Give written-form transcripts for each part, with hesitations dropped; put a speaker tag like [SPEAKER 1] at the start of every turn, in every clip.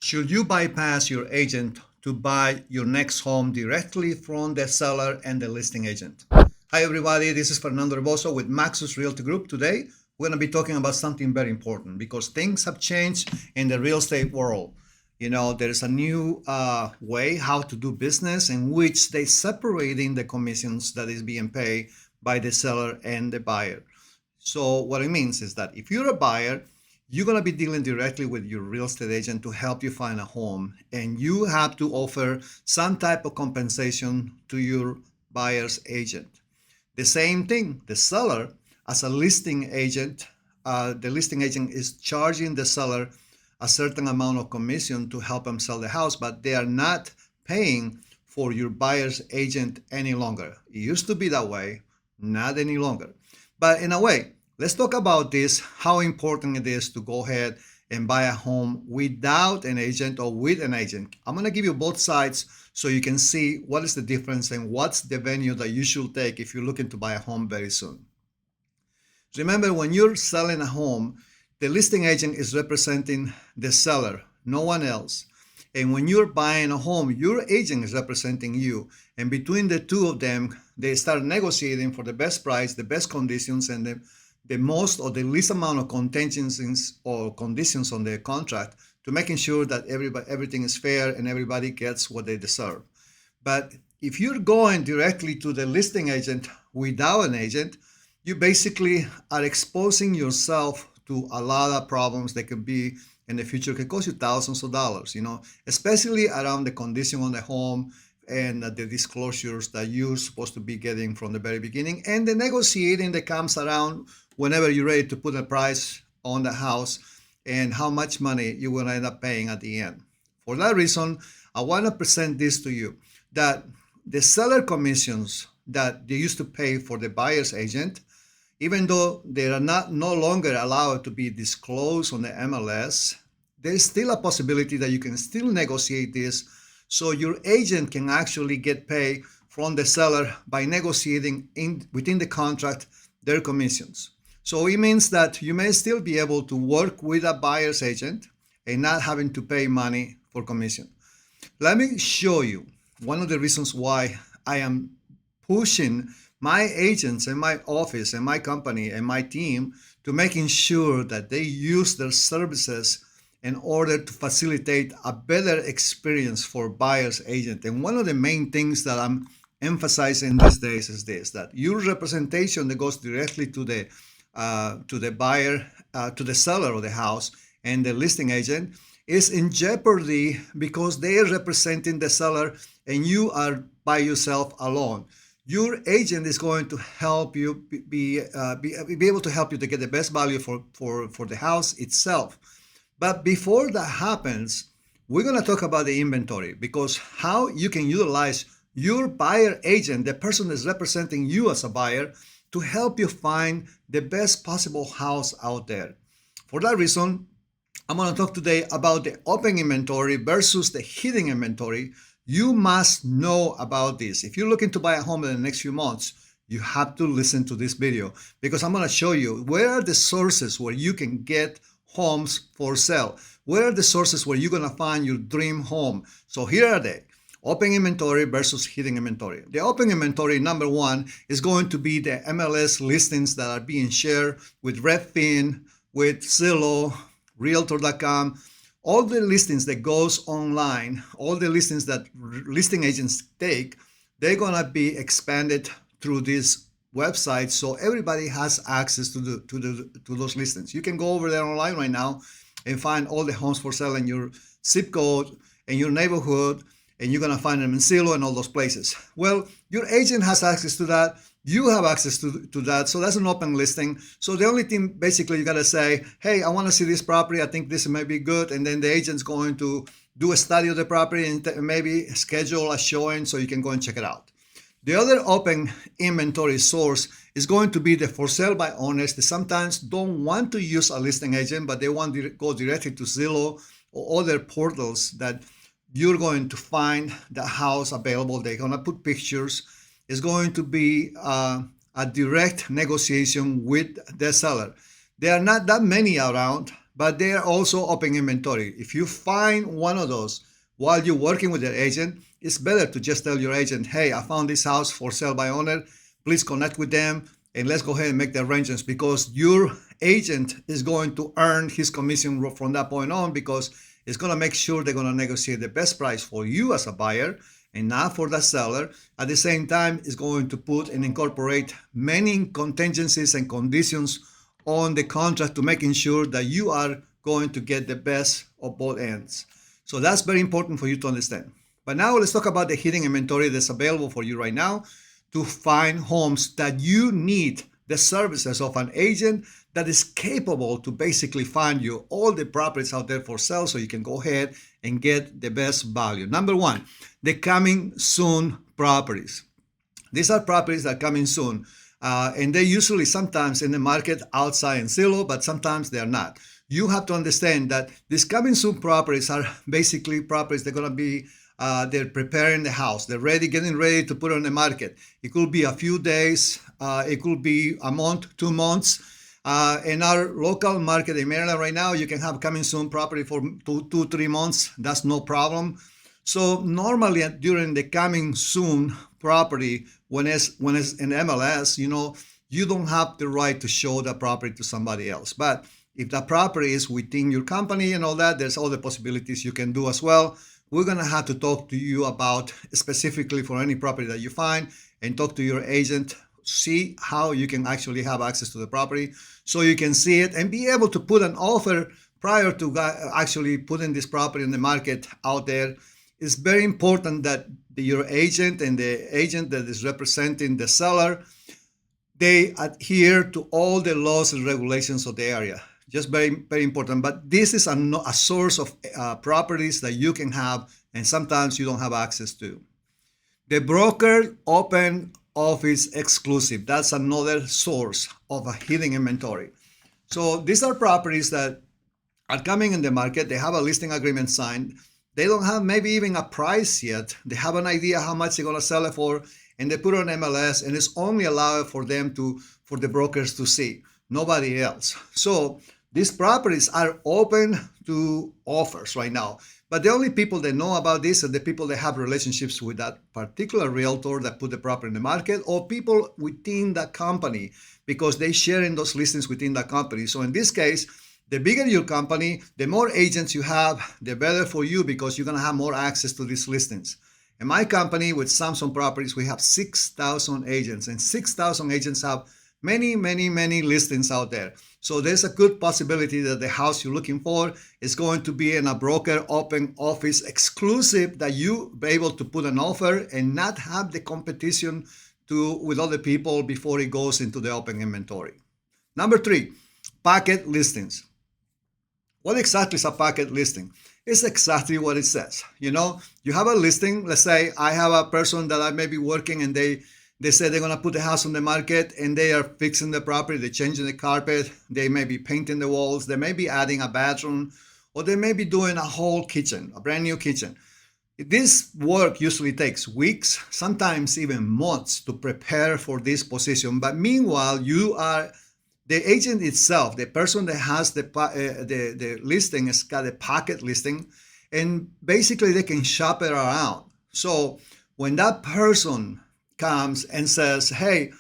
[SPEAKER 1] Should you bypass your agent to buy your next home directly from the seller and the listing agent? Hi, everybody. This is Fernando Rebozo with Maxus Realty Group. Today, we're going to be talking about something very important because things have changed in the real estate world. You know, there's a new way how to do business in which they separating the commissions that is being paid by the seller and the buyer. So what it means is that if you're a buyer, you're going to be dealing directly with your real estate agent to help you find a home, and you have to offer some type of compensation to your buyer's agent. The same thing, the seller, as a listing agent, the listing agent is charging the seller a certain amount of commission to help them sell the house, but they are not paying for your buyer's agent any longer. It used to be that way, not any longer. But in a way, let's talk about this, how important it is to go ahead and buy a home without an agent or with an agent. I'm going to give you both sides so you can see what is the difference and what's the venue that you should take if you're looking to buy a home very soon. Remember, when you're selling a home, the listing agent is representing the seller, no one else. And when you're buying a home, your agent is representing you. And between the two of them, they start negotiating for the best price, the best conditions, and the most or the least amount of contingencies or conditions on the contract to making sure that everything is fair and everybody gets what they deserve. But if you're going directly to the listing agent without an agent, you basically are exposing yourself to a lot of problems that could be in the future, could cost you thousands of dollars, especially around the condition on the home and the disclosures that you're supposed to be getting from the very beginning, and the negotiating that comes around whenever you're ready to put a price on the house and how much money you're going to end up paying at the end. For that reason, I want to present this to you, that the seller commissions that they used to pay for the buyer's agent, even though they are no longer allowed to be disclosed on the MLS, there's still a possibility that you can still negotiate this so your agent can actually get paid from the seller by negotiating within the contract their commissions. So it means that you may still be able to work with a buyer's agent and not having to pay money for commission. Let me show you one of the reasons why I am pushing my agents and my office and my company and my team to making sure that they use their services in order to facilitate a better experience for buyer's agent. And one of the main things that I'm emphasizing these days is this, that your representation that goes directly to the buyer, to the seller of the house and the listing agent is in jeopardy because they are representing the seller and you are by yourself alone. Your agent is going to help you be able to help you to get the best value for the house itself. But before that happens, we're going to talk about the inventory, because how you can utilize your buyer agent, the person that's representing you as a buyer, to help you find the best possible house out there. For that reason, I'm going to talk today about the open inventory versus the hidden inventory. You must know about this. If you're looking to buy a home in the next few months, you have to listen to this video, because I'm going to show you where are the sources where you can get homes for sale. Where are the sources where you're going to find your dream home? So here are they. Open inventory versus hidden inventory. The open inventory, number one, is going to be the MLS listings that are being shared with Redfin, with Zillow, Realtor.com. All the listings that goes online, all the listings that listing agents take, they're going to be expanded through this website, so everybody has access to those listings. You can go over there online right now and find all the homes for sale in your zip code and your neighborhood, and you're going to find them in Zillow and all those places. Well, your agent has access to that. You have access to that. So that's an open listing. So the only thing basically you got to say, hey, I want to see this property. I think this may be good. And then the agent's going to do a study of the property and maybe schedule a showing so you can go and check it out. The other open inventory source is going to be the for sale by owners that sometimes don't want to use a listing agent, but they want to go directly to Zillow or other portals that you're going to find the house available. They're going to put pictures. It's going to be a direct negotiation with the seller. There are not that many around, but they are also open inventory. If you find one of those while you're working with your agent, it's better to just tell your agent, hey, I found this house for sale by owner. Please connect with them and let's go ahead and make the arrangements, because your agent is going to earn his commission from that point on, because it's going to make sure they're going to negotiate the best price for you as a buyer and not for the seller. At the same time, it's going to put and incorporate many contingencies and conditions on the contract to making sure that you are going to get the best of both ends. So that's very important for you to understand. But now let's talk about the hidden inventory that's available for you right now to find homes that you need the services of an agent that is capable to basically find you all the properties out there for sale, so you can go ahead and get the best value. Number one, the coming soon properties. These are properties that are coming soon, and they usually sometimes in the market outside in Zillow, but sometimes they're not. You have to understand that these coming soon properties are basically properties that are going to be they're preparing the house. They're getting ready to put it on the market. It could be a few days. It could be a month, 2 months. In our local market in Maryland right now, you can have coming soon property for 2-3 months. That's no problem. So normally during the coming soon property, when it's in MLS, you don't have the right to show the property to somebody else. But if the property is within your company and all that, there's other possibilities you can do as well. We're going to have to talk to you about specifically for any property that you find, and talk to your agent, see how you can actually have access to the property so you can see it and be able to put an offer prior to actually putting this property in the market out there. It's very important that your agent and the agent that is representing the seller, they adhere to all the laws and regulations of the area. Just very, very important. But this is a source of properties that you can have and sometimes you don't have access to. The broker open office exclusive. That's another source of a hidden inventory. So these are properties that are coming in the market. They have a listing agreement signed. They don't have maybe even a price yet. They have an idea how much they're going to sell it for, and they put it on MLS, and it's only allowed for the brokers to see, nobody else. So these properties are open to offers right now. But the only people that know about this are the people that have relationships with that particular realtor that put the property in the market, or people within that company, because they share in those listings within that company. So in this case, the bigger your company, the more agents you have, the better for you, because you're going to have more access to these listings. In my company with Samson Properties, we have 6,000 agents, and 6,000 agents have many, many, many listings out there. So there's a good possibility that the house you're looking for is going to be in a broker open office exclusive, that you be able to put an offer and not have the competition with other people before it goes into the open inventory. Number 3, packet listings. What exactly is a packet listing? It's exactly what it says. You have a listing. Let's say I have a person that I may be working, and they say they're going to put the house on the market, and they are fixing the property, they're changing the carpet, they may be painting the walls, they may be adding a bathroom, or they may be doing a whole kitchen, a brand new kitchen. This work usually takes weeks, sometimes even months to prepare for this position. But meanwhile, you are the agent itself, the person that has the listing has got a pocket listing, and basically they can shop it around. So when that person comes and says, hey,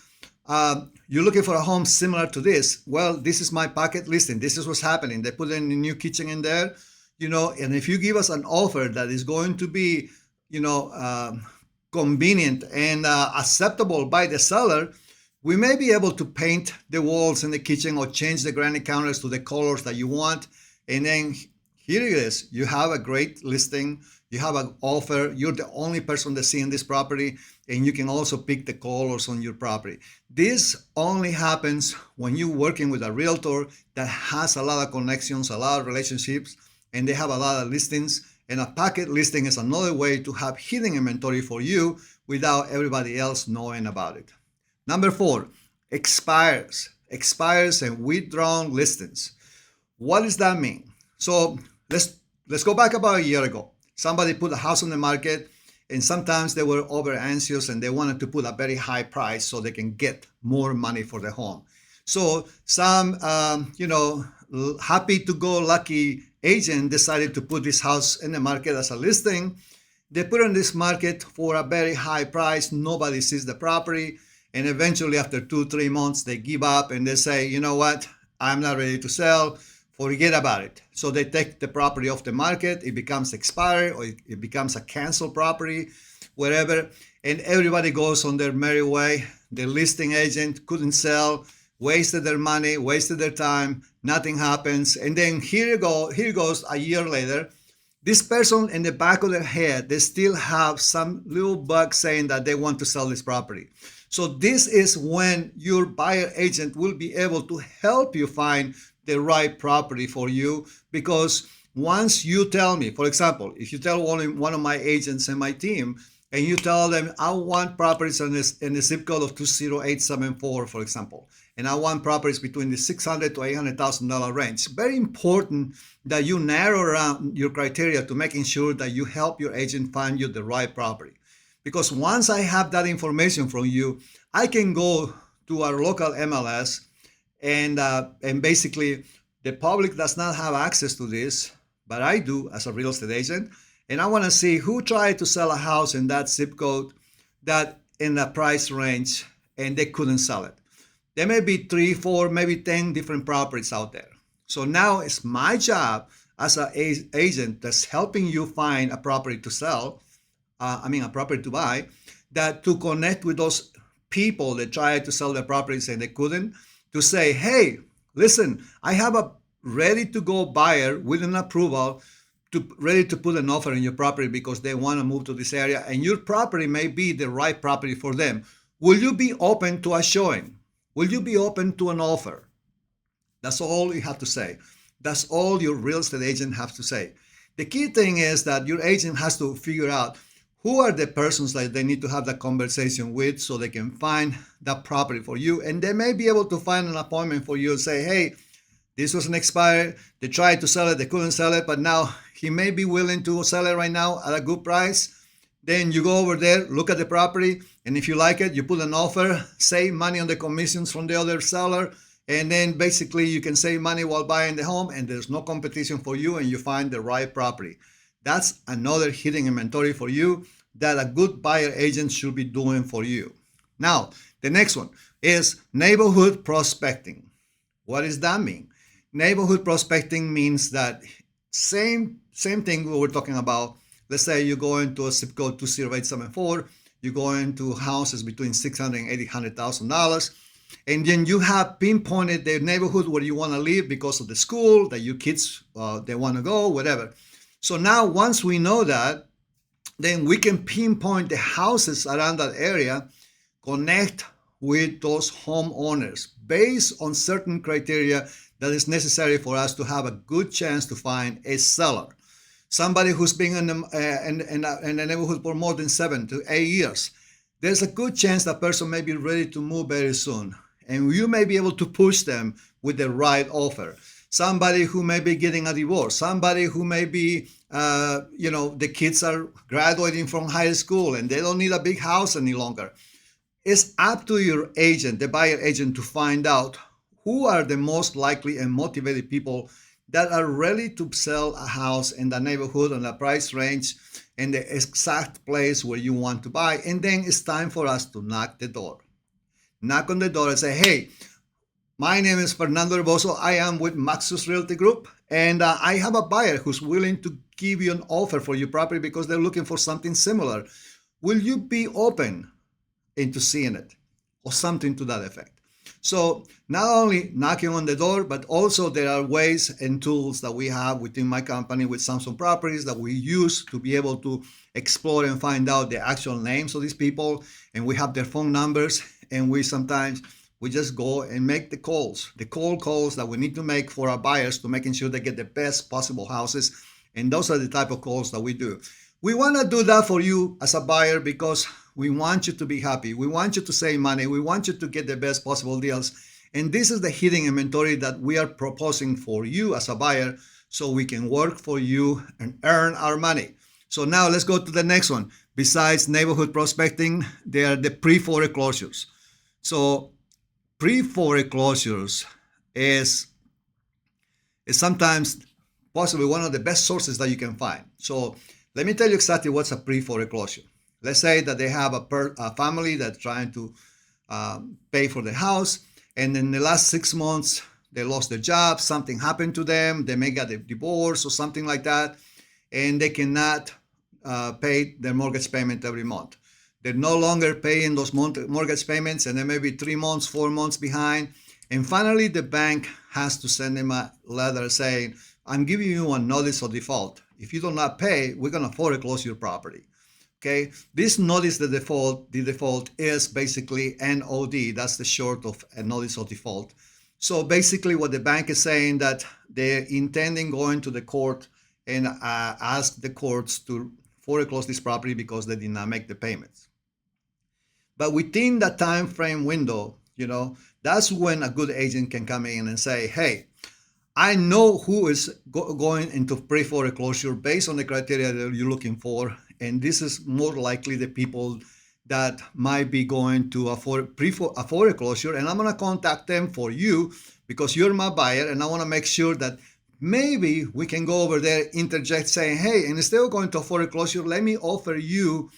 [SPEAKER 1] you're looking for a home similar to this, well, this is my pocket listing, this is what's happening. They put in a new kitchen in there, and if you give us an offer that is going to be, convenient and acceptable by the seller, we may be able to paint the walls in the kitchen or change the granite counters to the colors that you want. And then here it is. You have a great listing. You have an offer. You're the only person that's seeing this property, and you can also pick the colors on your property. This only happens when you're working with a realtor that has a lot of connections, a lot of relationships, and they have a lot of listings. And a packet listing is another way to have hidden inventory for you without everybody else knowing about it. Number 4, expires and withdrawn listings. What does that mean? So let's go back about a year ago. Somebody put a house on the market, and sometimes they were over anxious and they wanted to put a very high price so they can get more money for the home. So some happy-to-go-lucky agent decided to put this house in the market as a listing. They put it in this market for a very high price. Nobody sees the property. And eventually, after 2-3 months, they give up and they say, you know what? I'm not ready to sell. Forget about it. So they take the property off the market. It becomes expired, or it becomes a canceled property, wherever. And everybody goes on their merry way. The listing agent couldn't sell, wasted their money, wasted their time. Nothing happens. And then here goes a year later. This person, in the back of their head, they still have some little bug saying that they want to sell this property. So this is when your buyer agent will be able to help you find the right property for you, because once you tell me, for example, if you tell one of my agents in my team, and you tell them, I want properties in the zip code of 20874, for example, and I want properties between the $600,000 to $800,000 range. Very important that you narrow down your criteria to making sure that you help your agent find you the right property. Because once I have that information from you, I can go to our local MLS, and basically the public does not have access to this, but I do as a real estate agent. And I want to see who tried to sell a house in that zip code, that in the price range, and they couldn't sell it. There may be 3, 4, maybe 10 different properties out there. So now it's my job as an agent that's helping you find a property to sell, a property to buy, that to connect with those people that tried to sell their properties and they couldn't, to say, hey, listen, I have a ready-to-go buyer with an approval, ready to put an offer in your property because they want to move to this area, and your property may be the right property for them. Will you be open to a showing? Will you be open to an offer? That's all you have to say. That's all your real estate agent has to say. The key thing is that your agent has to figure out who are the persons that they need to have that conversation with so they can find that property for you. And they may be able to find an appointment for you and say, hey, this was an expired. They tried to sell it. They couldn't sell it. But now he may be willing to sell it right now at a good price. Then you go over there, look at the property. And if you like it, you put an offer, save money on the commissions from the other seller. And then basically you can save money while buying the home, and there's no competition for you, and you find the right property. That's another hidden inventory for you that a good buyer agent should be doing for you. Now, the next one is neighborhood prospecting. What does that mean? Neighborhood prospecting means that same thing we were talking about. Let's say you go into a zip code 20874, you go into houses between $600,000 and $800,000, and then you have pinpointed the neighborhood where you want to live because of the school that your kids they want to go, whatever. So now once we know that, then we can pinpoint the houses around that area, connect with those homeowners based on certain criteria that is necessary for us to have a good chance to find a seller. Somebody who's been in the neighborhood for more than 7 to 8 years. There's a good chance that person may be ready to move very soon, and you may be able to push them with the right offer. Somebody who may be getting a divorce, somebody who may be, the kids are graduating from high school and they don't need a big house any longer. It's up to your agent, the buyer agent, to find out who are the most likely and motivated people that are ready to sell a house in the neighborhood and the price range and the exact place where you want to buy. And then it's time for us to knock the door. Knock on the door and say, hey, my name is Fernando Herboso. I am with Maxus Realty Group, and I have a buyer who's willing to give you an offer for your property because they're looking for something similar. Will you be open into seeing it, or something to that effect? So not only knocking on the door, but also there are ways and tools that we have within my company with Samsung Properties that we use to be able to explore and find out the actual names of these people. And we have their phone numbers, and we just go and make the cold calls that we need to make for our buyers to making sure they get the best possible houses. And those are the type of calls that we do. We want to do that for you as a buyer because we want you to be happy. We want you to save money. We want you to get the best possible deals. And this is the hidden inventory that we are proposing for you as a buyer so we can work for you and earn our money. So now let's go to the next one. Besides neighborhood prospecting, there are the pre-foreclosures. So pre-foreclosures is is sometimes possibly one of the best sources that you can find. So let me tell you exactly what's a pre-foreclosure. Let's say that they have a family that's trying to pay for the house, and in the last 6 months they lost their job, something happened to them, they may get a divorce or something like that, and they cannot pay their mortgage payment every month. They're no longer paying those mortgage payments, and they may be 3 months, 4 months behind. And finally, the bank has to send them a letter saying, I'm giving you a notice of default. If you do not pay, we're going to foreclose your property. Okay, this notice the default is basically NOD. That's the short of a notice of default. So basically what the bank is saying that they're intending going to the court and ask the courts to foreclose this property because they did not make the payments. But within that time frame window, that's when a good agent can come in and say, hey, I know who is going into pre-foreclosure based on the criteria that you're looking for, and this is more likely the people that might be going to a foreclosure, and I'm going to contact them for you because you're my buyer, and I want to make sure that maybe we can go over there, interject, saying, hey, instead of going to a foreclosure, let me offer you,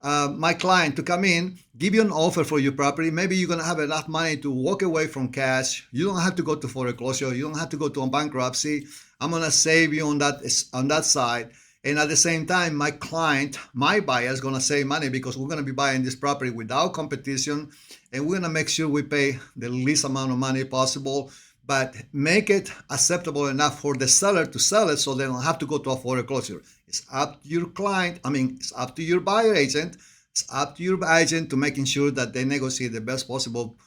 [SPEAKER 1] my client, to come in, give you an offer for your property. Maybe you're going to have enough money to walk away from cash. You don't have to go to foreclosure. You don't have to go to a bankruptcy. I'm going to save you on that side. And at the same time, my client, my buyer, is going to save money because we're going to be buying this property without competition, and we're going to make sure we pay the least amount of money possible, but make it acceptable enough for the seller to sell it so they don't have to go to a foreclosure. It's up to your client. It's up to your buyer agent. It's up to your agent to making sure that they negotiate the best possible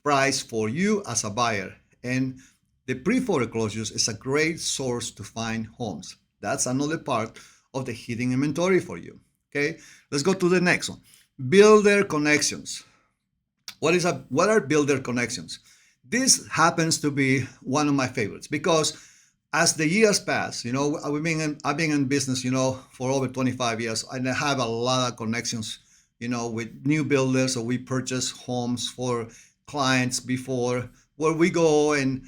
[SPEAKER 1] price for you as a buyer. And the pre-foreclosures is a great source to find homes. That's another part of the hidden inventory for you. Okay, let's go to the next one. Builder connections. What are builder connections? This happens to be one of my favorites because as the years pass, I've been in business, for over 25 years, and I have a lot of connections, with new builders, or we purchase homes for clients before, where we go and,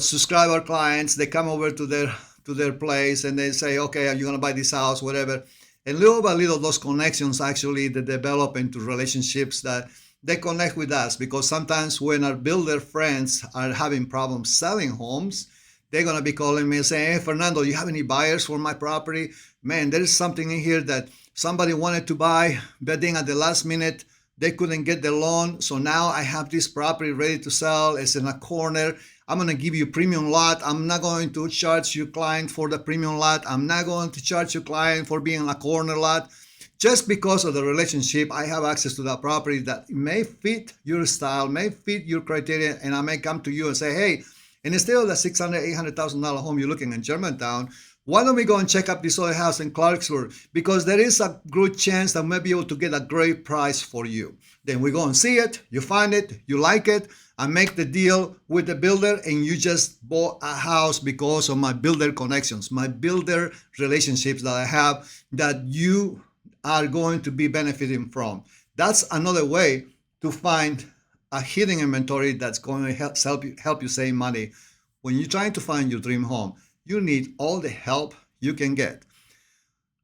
[SPEAKER 1] subscribe our clients. They come over to their place and they say, okay, are you going to buy this house, whatever. And little by little, those connections actually they develop into relationships that they connect with us, because sometimes when our builder friends are having problems selling homes, they're going to be calling me and saying, hey, Fernando, you have any buyers for my property? Man, there is something in here that somebody wanted to buy, but then at the last minute, they couldn't get the loan. So now I have this property ready to sell. It's in a corner. I'm going to give you a premium lot. I'm not going to charge your client for the premium lot. I'm not going to charge your client for being in a corner lot. Just because of the relationship, I have access to that property that may fit your style, may fit your criteria, and I may come to you and say, hey, and instead of the $600,000, $800,000 home you're looking in Germantown, why don't we go and check up this other house in Clarksburg? Because there is a good chance that we may be able to get a great price for you. Then we go and see it, you find it, you like it, I make the deal with the builder, and you just bought a house because of my builder connections, my builder relationships that I have that you are going to be benefiting from. That's another way to find a hidden inventory that's going to help you save money. When you're trying to find your dream home, you need all the help you can get.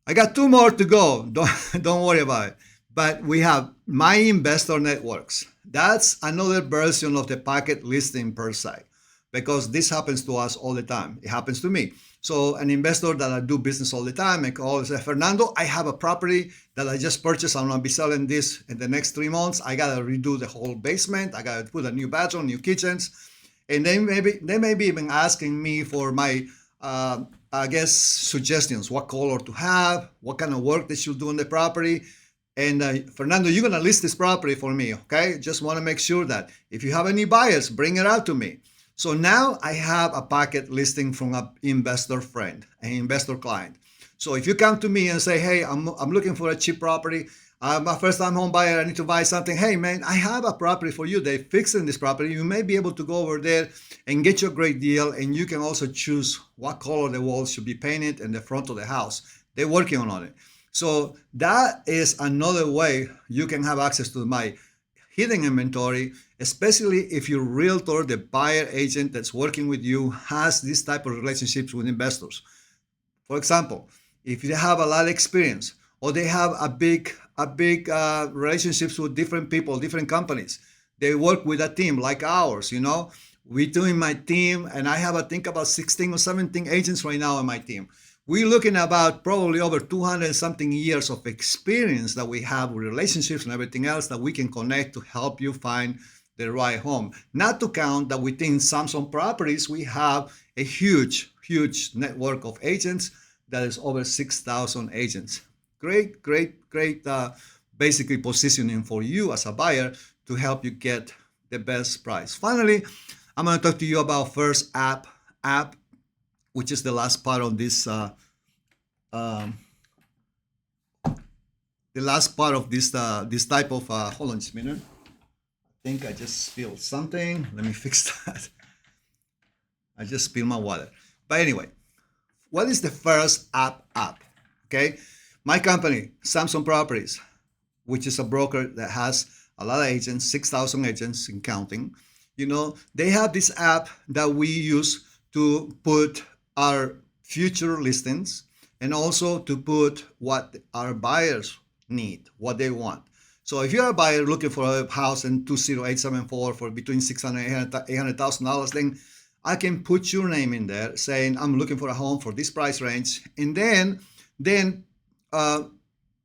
[SPEAKER 1] I got 2 more to go. Don't worry about it. But we have My Investor Networks. That's another version of the packet listing per se, because this happens to us all the time. It happens to me. So an investor that I do business all the time, I call and say, Fernando, I have a property that I just purchased. I'm going to be selling this in the next 3 months. I got to redo the whole basement. I got to put a new bathroom, new kitchens. And they may be even asking me for my, suggestions, what color to have, what kind of work they should do on the property. And Fernando, you're going to list this property for me, okay? Just want to make sure that if you have any buyers, bring it out to me. So now I have a packet listing from an investor friend, an investor client. So if you come to me and say, hey, I'm looking for a cheap property, I'm a first-time home buyer, I need to buy something. Hey, man, I have a property for you. They're fixing this property. You may be able to go over there and get you a great deal, and you can also choose what color the walls should be painted in the front of the house. They're working on it. So that is another way you can have access to my hidden inventory, especially if your realtor, the buyer agent that's working with you, has this type of relationships with investors. For example, if they have a lot of experience or they have a big relationships with different people, different companies, they work with a team like ours. We doing my team, and I have I think about 16 or 17 agents right now on my team. We're looking about probably over 200 something years of experience that we have with relationships and everything else that we can connect to help you find the right home. Not to count that within Samsung Properties, we have a huge network of agents that is over 6,000 agents. Great, basically positioning for you as a buyer to help you get the best price. Finally, I'm going to talk to you about First app, which is the last part of this this type of hold on just a minute. I think I just spilled something. Let me fix that. I just spilled my water. But anyway, what is the First app? Okay, my company, Samsung Properties, which is a broker that has a lot of agents, 6,000 agents and counting. They have this app that we use to put our future listings and also to put what our buyers need, what they want. So if you're a buyer looking for a house in 20874 for between $600,000 and $800,000, then I can put your name in there saying I'm looking for a home for this price range. And then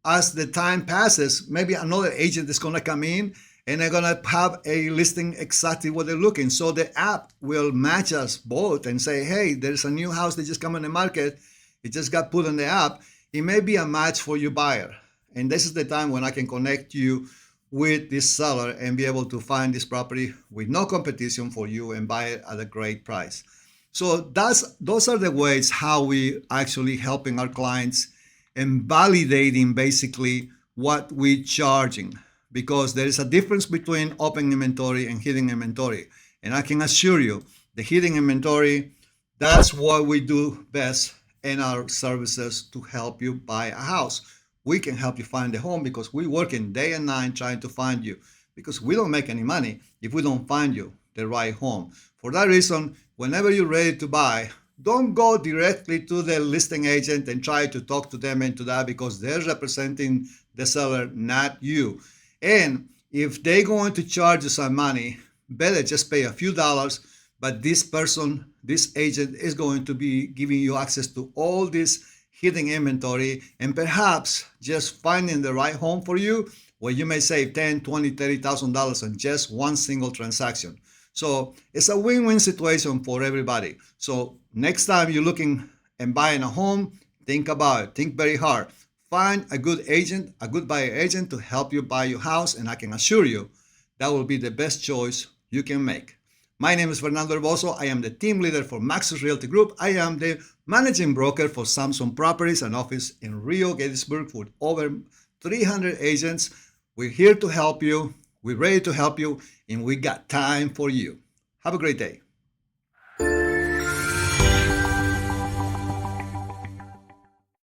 [SPEAKER 1] as the time passes, maybe another agent is going to come in and they're going to have a listing exactly what they're looking. So the app will match us both and say, hey, there's a new house that just come on the market. It just got put on the app. It may be a match for your buyer. And this is the time when I can connect you with this seller and be able to find this property with no competition for you and buy it at a great price. So those are the ways how we actually helping our clients and validating basically what we're charging, because there is a difference between open inventory and hidden inventory. And I can assure you, the hidden inventory, that's what we do best in our services to help you buy a house. We can help you find a home because we're working day and night trying to find you, because we don't make any money if we don't find you the right home. For that reason, whenever you're ready to buy, don't go directly to the listing agent and try to talk to them into that, because they're representing the seller, not you. And if they're going to charge you some money, better just pay a few dollars. But this person, this agent is going to be giving you access to all this hidden inventory and perhaps just finding the right home for you, where you may save $10,000, $20,000, $30,000 on just one single transaction. So it's a win-win situation for everybody. So next time you're looking and buying a home, think about it. Think very hard. Find a good agent, a good buyer agent to help you buy your house, and I can assure you that will be the best choice you can make. My name is Fernando Herboso. I am the team leader for Maxus Realty Group. I am the managing broker for Samsung Properties, an office in Rio, Gettysburg, with over 300 agents. We're here to help you. We're ready to help you, and we got time for you. Have a great day.